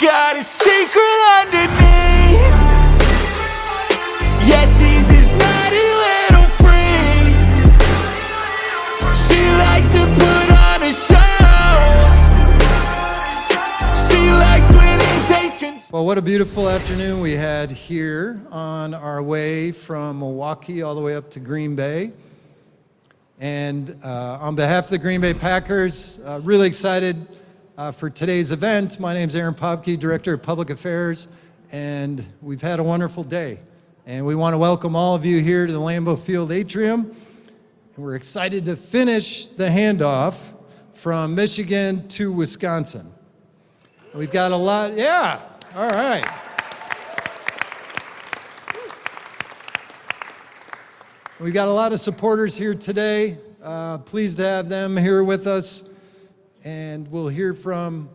got a secret underneath. Yeah, she's this naughty little freak. She likes to put on a show. She likes when it takes control. Well, what a beautiful afternoon we had here on our way from Milwaukee all the way up to Green Bay. And on behalf of the Green Bay Packers, really excited for today's event. My name's Aaron Popke, Director of Public Affairs, and we've had a wonderful day. And we want to welcome all of you here to the Lambeau Field Atrium. And we're excited to finish the handoff from Michigan to Wisconsin. We've got a lot, yeah, all right. We've got a lot of supporters here today. Pleased to have them here with us. And we'll hear from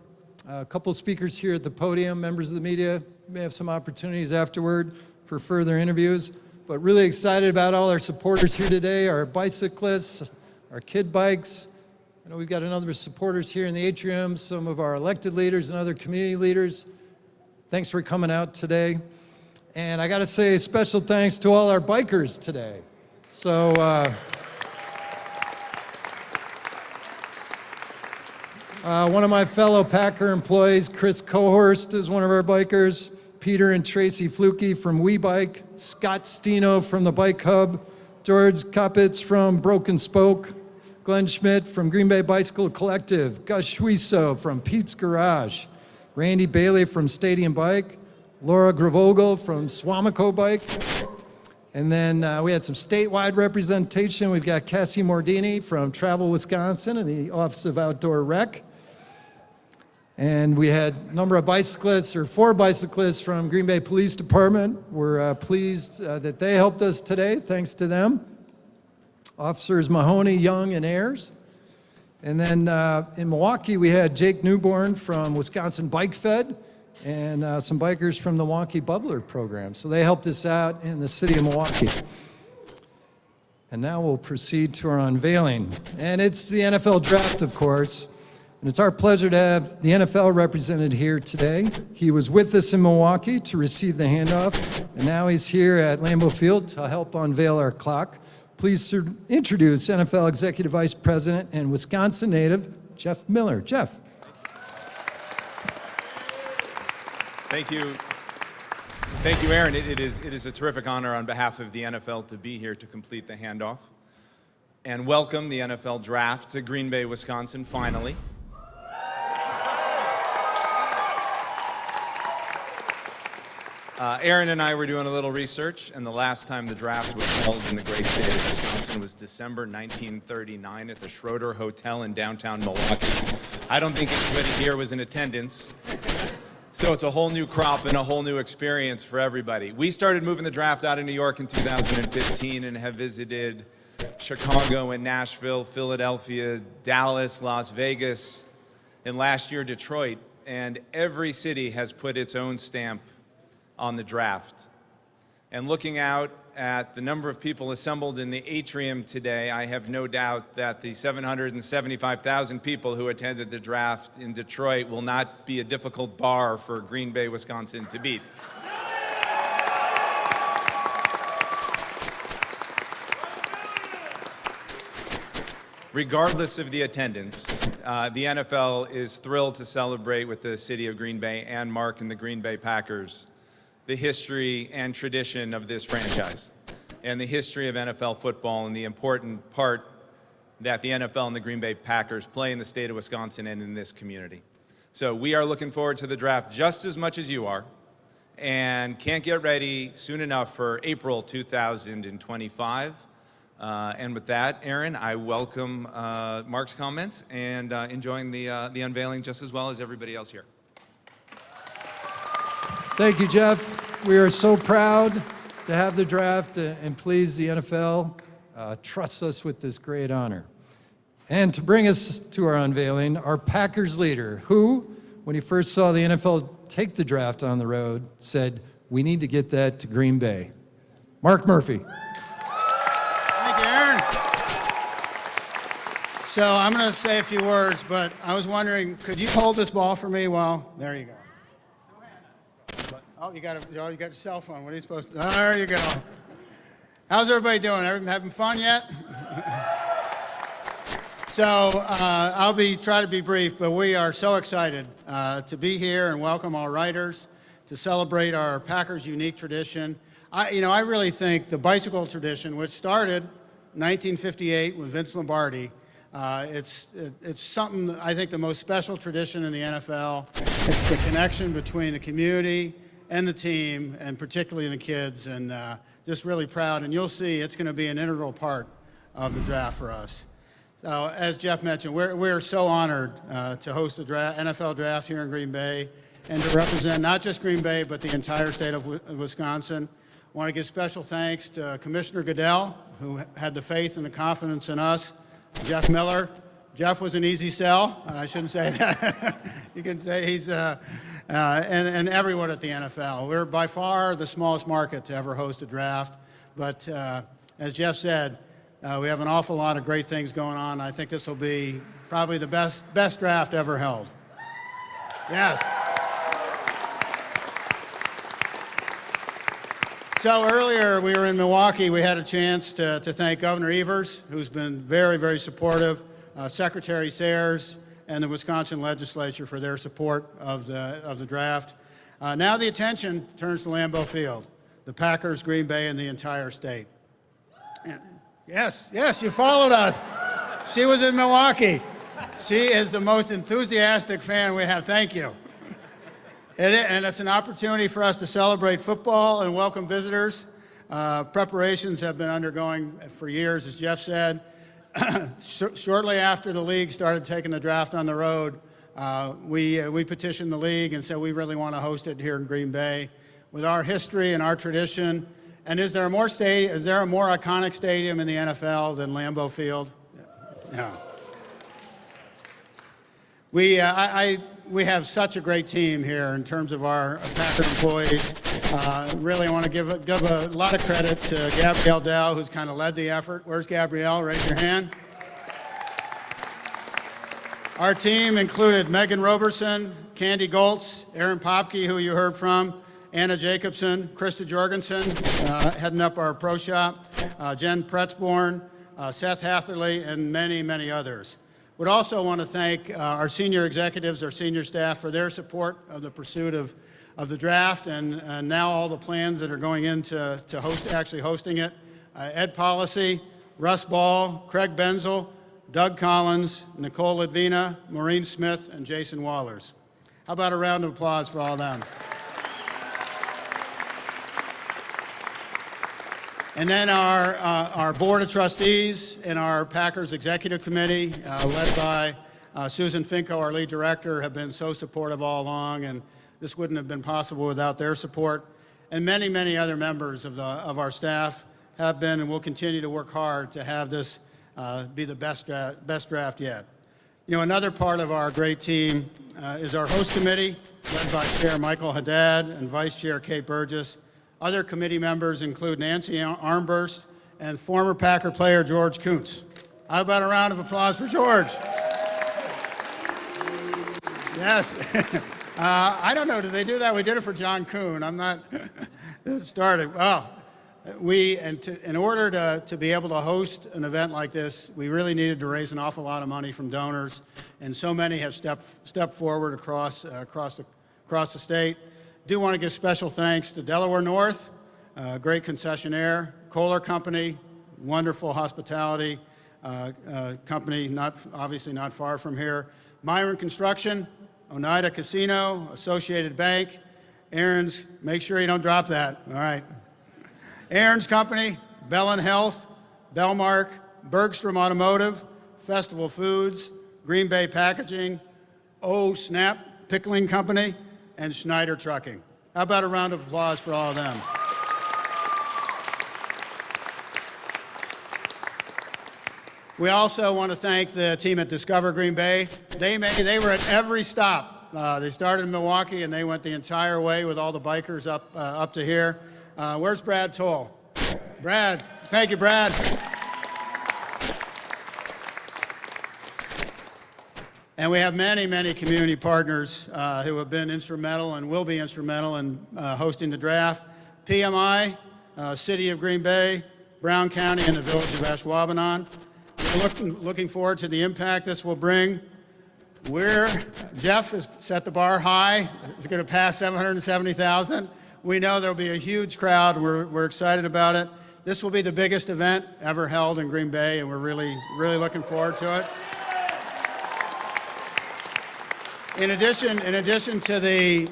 a couple speakers here at the podium, members of the media. We may have some opportunities afterward for further interviews. But really excited about all our supporters here today, our bicyclists, our kid bikes. I know we've got a number of supporters here in the atrium, some of our elected leaders and other community leaders. Thanks for coming out today. And I gotta say special thanks to all our bikers today. So, one of my fellow Packer employees, Chris Cohorst, is one of our bikers. Peter and Tracy Fluke from WeBike, Scott Stino from the Bike Hub, George Kopitz from Broken Spoke, Glenn Schmidt from Green Bay Bicycle Collective, Gus Schwiso from Pete's Garage, Randy Bailey from Stadium Bike, Laura Gravogel from Swamico Bike. And then we had some statewide representation. We've got Cassie Mordini from Travel Wisconsin and the Office of Outdoor Rec. And we had a number of bicyclists, or 4 bicyclists from Green Bay Police Department. We're pleased that they helped us today, thanks to them. Officers Mahoney, Young, and Ayers. And then in Milwaukee, we had Jake Newborn from Wisconsin Bike Fed, and some bikers from the Milwaukee Bubbler program. So they helped us out in the city of Milwaukee. And now we'll proceed to our unveiling. And it's the NFL Draft, of course. And it's our pleasure to have the NFL represented here today. He was with us in Milwaukee to receive the handoff, and now he's here at Lambeau Field to help unveil our clock. Please introduce NFL Executive Vice President and Wisconsin native, Jeff Miller. Jeff. Thank you. Thank you, Aaron. It is a terrific honor on behalf of the NFL to be here to complete the handoff and welcome the NFL Draft to Green Bay, Wisconsin, finally. Aaron and I were doing a little research, and the last time the draft was held in the great state of Wisconsin was December 1939 at the Schroeder Hotel in downtown Milwaukee. I don't think anybody here was in attendance. So it's a whole new crop and a whole new experience for everybody. We started moving the draft out of New York in 2015 and have visited Chicago and Nashville, Philadelphia, Dallas, Las Vegas, and last year Detroit. And every city has put its own stamp on the draft. And looking out at the number of people assembled in the atrium today, I have no doubt that the 775,000 people who attended the draft in Detroit will not be a difficult bar for Green Bay, Wisconsin to beat. Regardless of the attendance, the NFL is thrilled to celebrate with the city of Green Bay and Mark and the Green Bay Packers the history and tradition of this franchise and the history of NFL football and the important part that the NFL and the Green Bay Packers play in the state of Wisconsin and in this community. So we are looking forward to the draft just as much as you are and can't get ready soon enough for April 2025. And with that, Aaron, I welcome Mark's comments and enjoying the unveiling just as well as everybody else here. Thank you, Jeff. We are so proud to have the draft and please the NFL trusts us with this great honor. And to bring us to our unveiling, our Packers leader, who, when he first saw the NFL take the draft on the road, said, we need to get that to Green Bay. Mark Murphy. Thank you, Aaron. So I'm going to say a few words, but I was wondering, could you hold this ball for me while, there you go. Oh, you got your cell phone. What are you supposed to? There you go. How's everybody doing? Everyone having fun yet? So I'll try to be brief, but we are so excited to be here and welcome our riders to celebrate our Packers' unique tradition. I really think the bicycle tradition, which started in 1958 with Vince Lombardi, it's something, I think, the most special tradition in the NFL. It's the connection between the community and the team, and particularly the kids, and just really proud. And you'll see it's going to be an integral part of the draft for us. So, as Jeff mentioned, we're so honored to host the NFL draft here in Green Bay and to represent not just Green Bay, but the entire state of Wisconsin. I want to give special thanks to Commissioner Goodell, who had the faith and the confidence in us. Jeff Miller. Jeff was an easy sell. I shouldn't say that. You can say he's, and everyone at the NFL. We're by far the smallest market to ever host a draft. But as Jeff said, we have an awful lot of great things going on. I think this will be probably the best draft ever held. Yes. So earlier we were in Milwaukee. We had a chance to thank Governor Evers, who's been very, very supportive, Secretary Sayers, and the Wisconsin legislature for their support of the draft. Now the attention turns to Lambeau Field, the Packers, Green Bay, and the entire state. Yes, you followed us. She was in Milwaukee. She is the most enthusiastic fan we have. Thank you. And it's an opportunity for us to celebrate football and welcome visitors. Preparations have been undergoing for years, as Jeff said. Shortly after the league started taking the draft on the road, we petitioned the league and said we really want to host it here in Green Bay. With our history and our tradition, and is there a more iconic stadium in the NFL than Lambeau Field? Yeah. We have such a great team here in terms of our Packer employees. Really want to give a lot of credit to Gabrielle Dow, who's kind of led the effort. Where's Gabrielle? Raise your hand. Our team included Megan Roberson, Candy Goltz, Aaron Popke, who you heard from, Anna Jacobson, Krista Jorgensen, heading up our pro shop, Jen Pretzborn, Seth Hatherley, and many, many others. Would also want to thank our senior executives, our senior staff, for their support of the pursuit of the draft and now all the plans that are going into actually hosting it. Ed Policy, Russ Ball, Craig Benzel, Doug Collins, Nicole Ledvina, Maureen Smith, and Jason Wallers. How about a round of applause for all of them? And then our Board of Trustees and our Packers Executive Committee, led by Susan Finko, our lead director, have been so supportive all along, and this wouldn't have been possible without their support. And many, many other members of our staff have been and will continue to work hard to have this be the best draft yet. You know, another part of our great team is our host committee, led by Chair Michael Haddad and Vice Chair Kate Burgess. Other committee members include Nancy Armburst and former Packer player George Kuntz. How about a round of applause for George? Yes. I don't know, did they do that? We did it for John Kuhn. I'm not started. Well, in order to be able to host an event like this, we really needed to raise an awful lot of money from donors, and so many have stepped forward across the state. Do want to give special thanks to Delaware North, great concessionaire, Kohler Company, wonderful hospitality company, obviously not far from here, Myron Construction, Oneida Casino, Associated Bank, Aaron's, make sure you don't drop that, all right. Aaron's Company, Bellin Health, Bellmark, Bergstrom Automotive, Festival Foods, Green Bay Packaging, Snap Pickling Company, and Schneider Trucking. How about a round of applause for all of them? We also want to thank the team at Discover Green Bay. They were at every stop. They started in Milwaukee and they went the entire way with all the bikers up to here. Where's Brad Toll? Brad, thank you, Brad. And we have many, many community partners who have been instrumental and will be instrumental in hosting the draft. PMI, City of Green Bay, Brown County, and the Village of Ashwaubenon. We're looking forward to the impact this will bring. Jeff has set the bar high. It's going to pass 770,000. We know there'll be a huge crowd. We're excited about it. This will be the biggest event ever held in Green Bay, and we're really, really looking forward to it. In addition to the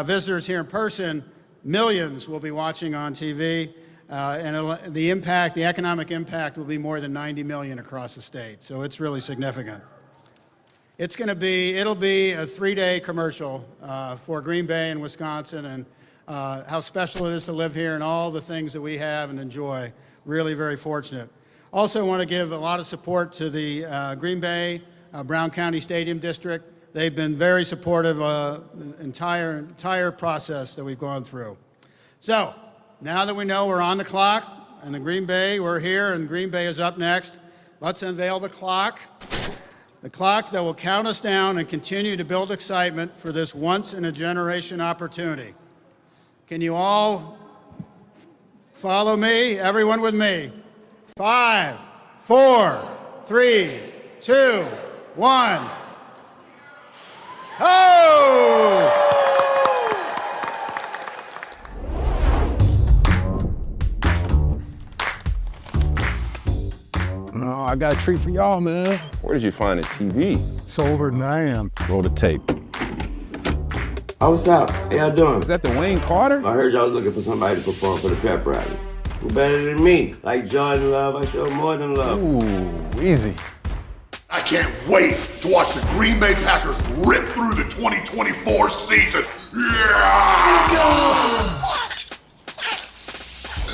visitors here in person, millions will be watching on TV, and the economic impact will be more than 90 million across the state. So it's really significant. It'll be a 3-day commercial for Green Bay and Wisconsin, and how special it is to live here and all the things that we have and enjoy. Really very fortunate. Also want to give a lot of support to the Green Bay Brown County Stadium District. They've been very supportive of the entire process that we've gone through. So now that we know we're on the clock and in Green Bay, we're here and Green Bay is up next, let's unveil the clock that will count us down and continue to build excitement for this once-in-a-generation opportunity. Can you all follow me? Everyone with me. 5, 4, 3, 2, 1. Oh! No, I got a treat for y'all, man. Where did you find a TV? Sober than I am. Roll the tape. Oh, what's up? How y'all doing? Is that the Wayne Carter? I heard y'all was looking for somebody to perform for the pep rally. Who better than me? Like Jordan Love, I show more than love. Ooh, easy. I can't wait to watch the Green Bay Packers rip through the 2024 season. Yeah! Let's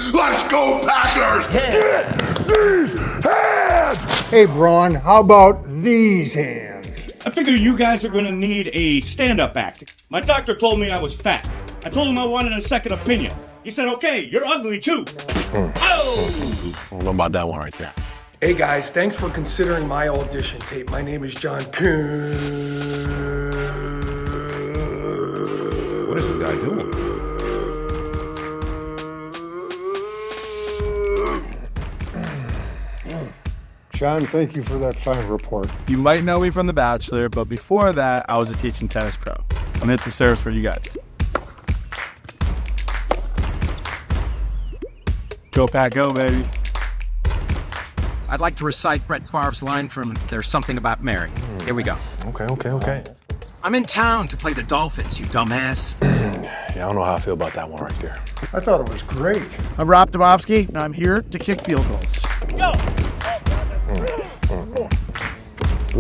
go! Let's go, Packers! Get these hands! Hey, Braun, how about these hands? I figure you guys are gonna need a stand-up act. My doctor told me I was fat. I told him I wanted a second opinion. He said, okay, you're ugly too. Oh! I don't know about that one right there. Hey guys, thanks for considering my audition tape. My name is John Kuhn. What is this guy doing? John, thank you for that fine report. You might know me from The Bachelor, but before that, I was a teaching tennis pro. I'm here to service for you guys. Go Pack, go, baby. I'd like to recite Brett Favre's line from There's Something About Mary. Here we go. Okay. I'm in town to play the Dolphins, you dumbass. Yeah, I don't know how I feel about that one right there. I thought it was great. I'm Rob Dubovsky, and I'm here to kick field goals. Go!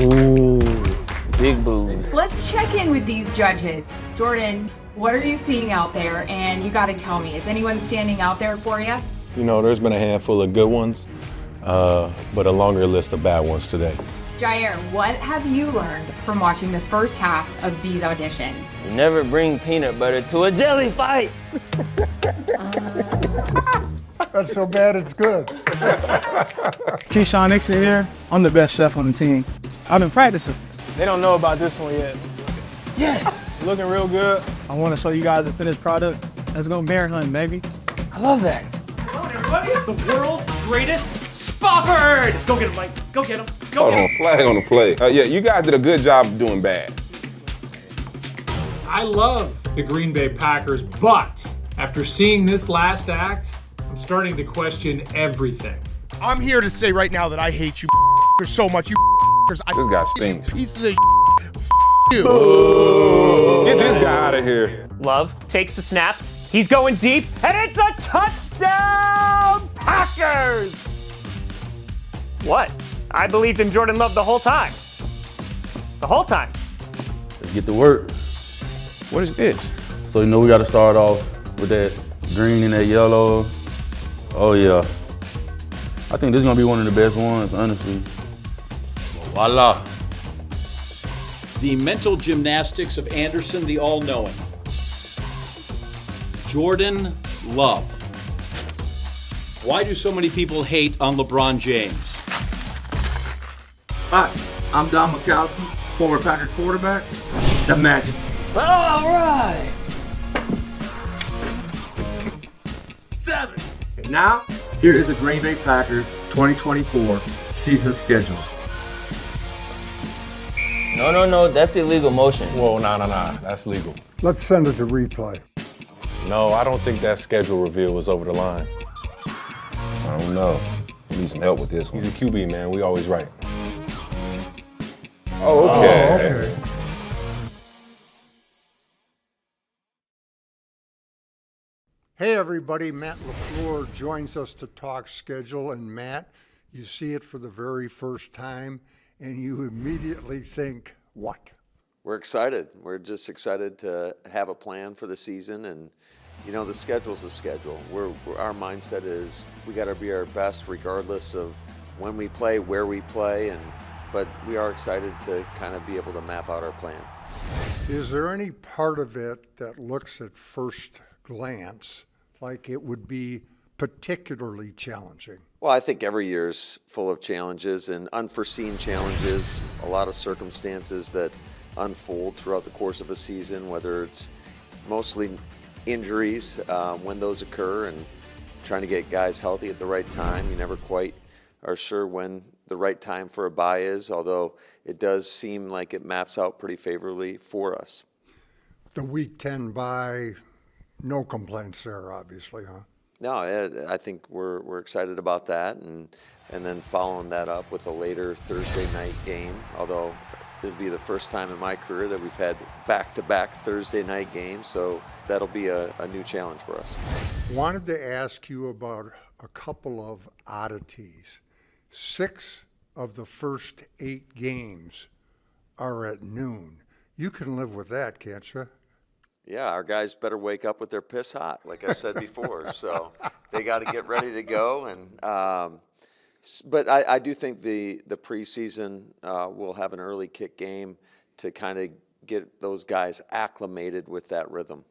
Ooh, big boobs. Let's check in with these judges. Jordan, what are you seeing out there? And you got to tell me, is anyone standing out there for you? You know, there's been a handful of good ones, but a longer list of bad ones today. Jair, what have you learned from watching the first half of these auditions? You never bring peanut butter to a jelly fight. That's so bad it's good. Keyshawn Nixon here. I'm the best chef on the team. I've been practicing. They don't know about this one yet. Yes! Looking real good. I want to show you guys the finished product. Let's go bear hunting, baby. I love that. Hello, everybody. The world's greatest Spofford! Go get him, Mike. Go get him. Go Hold get on, him. flag on the play. Yeah, you guys did a good job of doing bad. I love the Green Bay Packers, but after seeing this last act, I'm starting to question everything. I'm here to say right now that I hate you so much. You This guy stinks. pieces of you. Get this guy out of here. Love takes the snap. He's going deep, and it's a touchdown, Packers! What? I believed in Jordan Love the whole time. The whole time. Let's get to work. What is this? So you know we got to start off with that green and that yellow. Oh yeah. I think this is gonna be one of the best ones, honestly. Voila. The mental gymnastics of Anderson the All-Knowing. Jordan Love. Why do so many people hate on LeBron James? Hi, I'm Don Majkowski, former Packer quarterback. Imagine. All right. 7. And now, here is the Green Bay Packers 2024 season schedule. No, that's illegal motion. Whoa, nah, that's legal. Let's send it to replay. No, I don't think that schedule reveal was over the line. I don't know. We need some help with this one. He's a QB, man. We always right. Oh, okay. Hey everybody, Matt LaFleur joins us to talk schedule, and Matt, you see it for the very first time and you immediately think, what? We're excited. We're just excited to have a plan for the season, and the schedule's the schedule. Our mindset is we got to be our best regardless of when we play, where we play, but we are excited to kind of be able to map out our plan. Is there any part of it that looks at first glance like it would be particularly challenging? Well, I think every year's full of challenges and unforeseen challenges, a lot of circumstances that unfold throughout the course of a season, whether it's mostly injuries when those occur and trying to get guys healthy at the right time. You never quite are sure when the right time for a bye is, although it does seem like it maps out pretty favorably for us. The Week 10 bye, no complaints there, obviously, huh? No, I think we're excited about that, and then following that up with a later Thursday night game, although it'll be the first time in my career that we've had back-to-back Thursday night games, so that'll be a new challenge for us. Wanted to ask you about a couple of oddities. 6 of the first 8 games are at noon. You can live with that, can't you? Yeah, our guys better wake up with their piss hot, like I said before. So they got to get ready to go. But I do think the preseason will have an early kick game to kind of get those guys acclimated with that rhythm.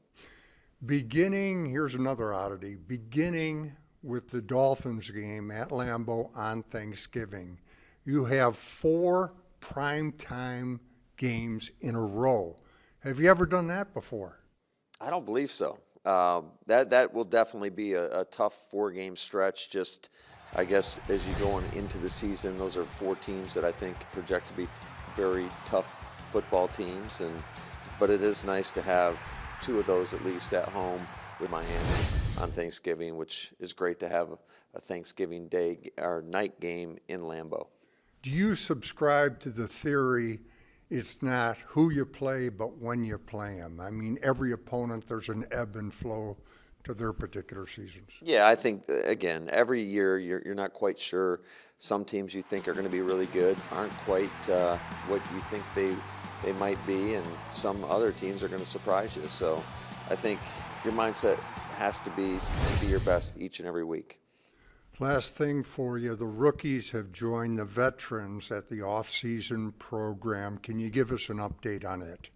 Here's another oddity, beginning with the Dolphins game at Lambeau on Thanksgiving, you have 4 primetime games in a row. Have you ever done that before? I don't believe so. That will definitely be a tough 4-game stretch. Just, I guess, as you go into the season, those are 4 teams that I think project to be very tough football teams. But it is nice to have 2 of those at least at home with Miami on Thanksgiving, which is great to have a Thanksgiving day or night game in Lambeau. Do you subscribe to the theory it's not who you play, but when you play them? I mean, every opponent, there's an ebb and flow to their particular seasons. Yeah, I think, again, every year you're not quite sure. Some teams you think are going to be really good aren't quite what you think they might be, and some other teams are going to surprise you. So I think your mindset has to be your best each and every week. Last thing for you, the rookies have joined the veterans at the off-season program. Can you give us an update on it?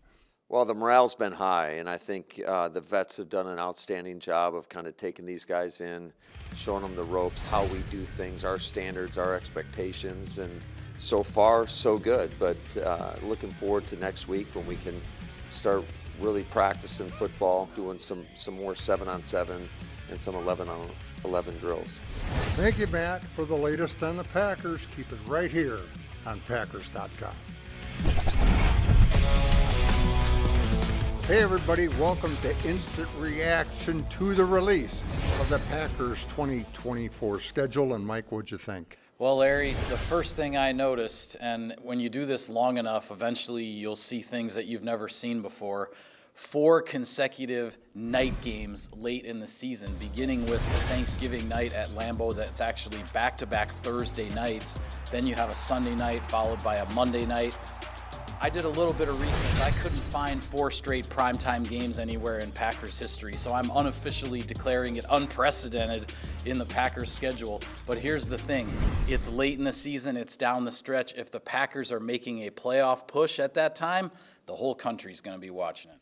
Well, the morale's been high, and I think the vets have done an outstanding job of kind of taking these guys in, showing them the ropes, how we do things, our standards, our expectations, and so far, so good. But looking forward to next week when we can start really practicing football, doing some more 7-on-7 and some 11-on-11 drills. Thank you, Matt, for the latest on the Packers. Keep it right here on Packers.com. Hey, everybody. Welcome to Instant Reaction to the release of the Packers 2024 schedule. And, Mike, what'd you think? Well, Larry, the first thing I noticed, and when you do this long enough, eventually you'll see things that you've never seen before. 4 consecutive night games late in the season, beginning with the Thanksgiving night at Lambeau that's actually back-to-back Thursday nights. Then you have a Sunday night followed by a Monday night. I did a little bit of research. I couldn't find 4 straight primetime games anywhere in Packers history, so I'm unofficially declaring it unprecedented in the Packers schedule. But here's the thing. It's late in the season. It's down the stretch. If the Packers are making a playoff push at that time, the whole country's going to be watching it.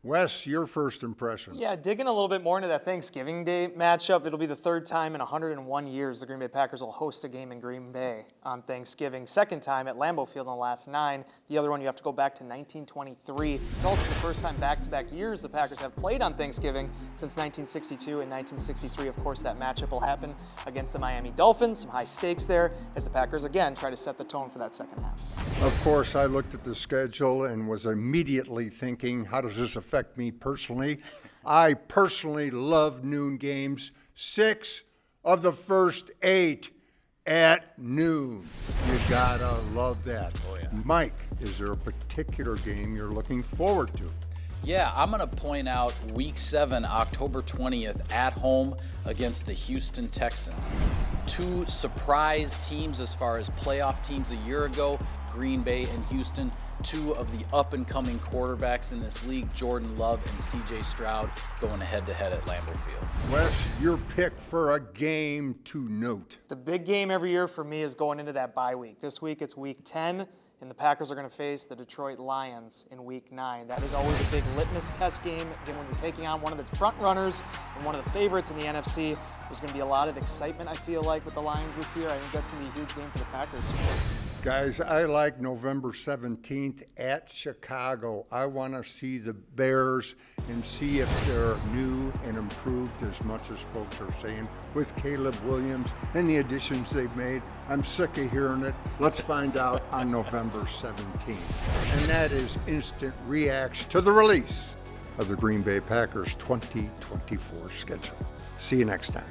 Wes, your first impression. Yeah, digging a little bit more into that Thanksgiving Day matchup, it'll be the third time in 101 years the Green Bay Packers will host a game in Green Bay on Thanksgiving. Second time at Lambeau Field in the last 9. The other one you have to go back to 1923. It's also the first time back-to-back years the Packers have played on Thanksgiving since 1962 and 1963. Of course, that matchup will happen against the Miami Dolphins. Some high stakes there as the Packers, again, try to set the tone for that second half. Of course, I looked at the schedule and was immediately thinking, how does this affect me personally? I personally love noon games. 6 of the first 8 at noon. You gotta love that. Oh, yeah. Mike, is there a particular game you're looking forward to? Yeah, I'm going to point out Week 7, October 20th, at home against the Houston Texans. 2 surprise teams as far as playoff teams a year ago, Green Bay and Houston. 2 of the up-and-coming quarterbacks in this league, Jordan Love and C.J. Stroud, going head-to-head at Lambeau Field. Wes, your pick for a game to note. The big game every year for me is going into that bye week. This week it's Week 10. And the Packers are going to face the Detroit Lions in Week 9. That is always a big litmus test game. Again, when you're taking on one of the front runners and one of the favorites in the NFC, there's going to be a lot of excitement, I feel like, with the Lions this year. I think that's going to be a huge game for the Packers. Guys, I like November 17th at Chicago. I want to see the Bears and see if they're new and improved as much as folks are saying with Caleb Williams and the additions they've made. I'm sick of hearing it. Let's find out on November 17th. And that is instant reaction to the release of the Green Bay Packers 2024 schedule. See you next time.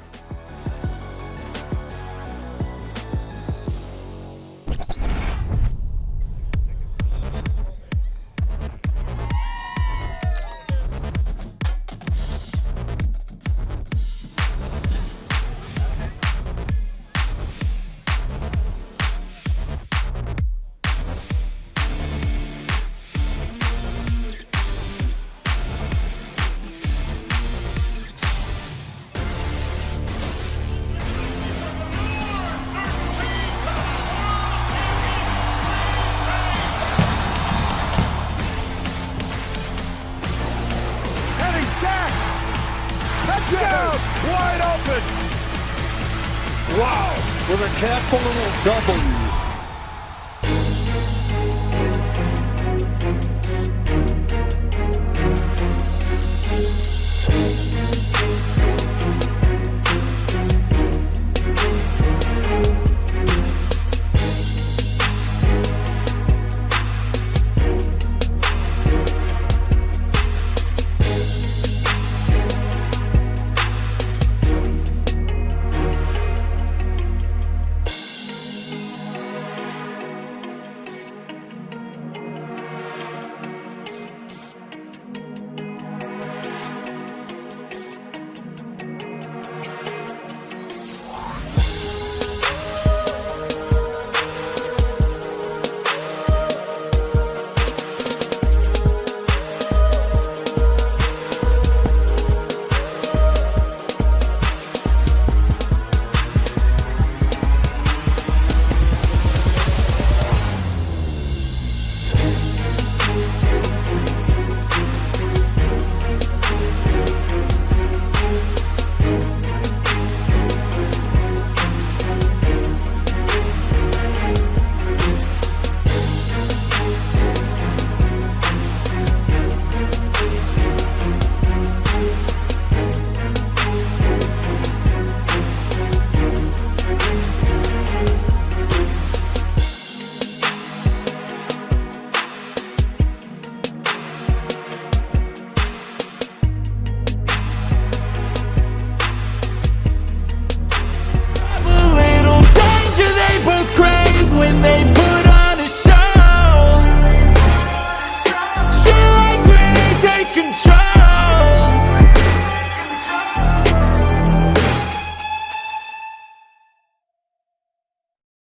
Wide open. Wow. With a capital W.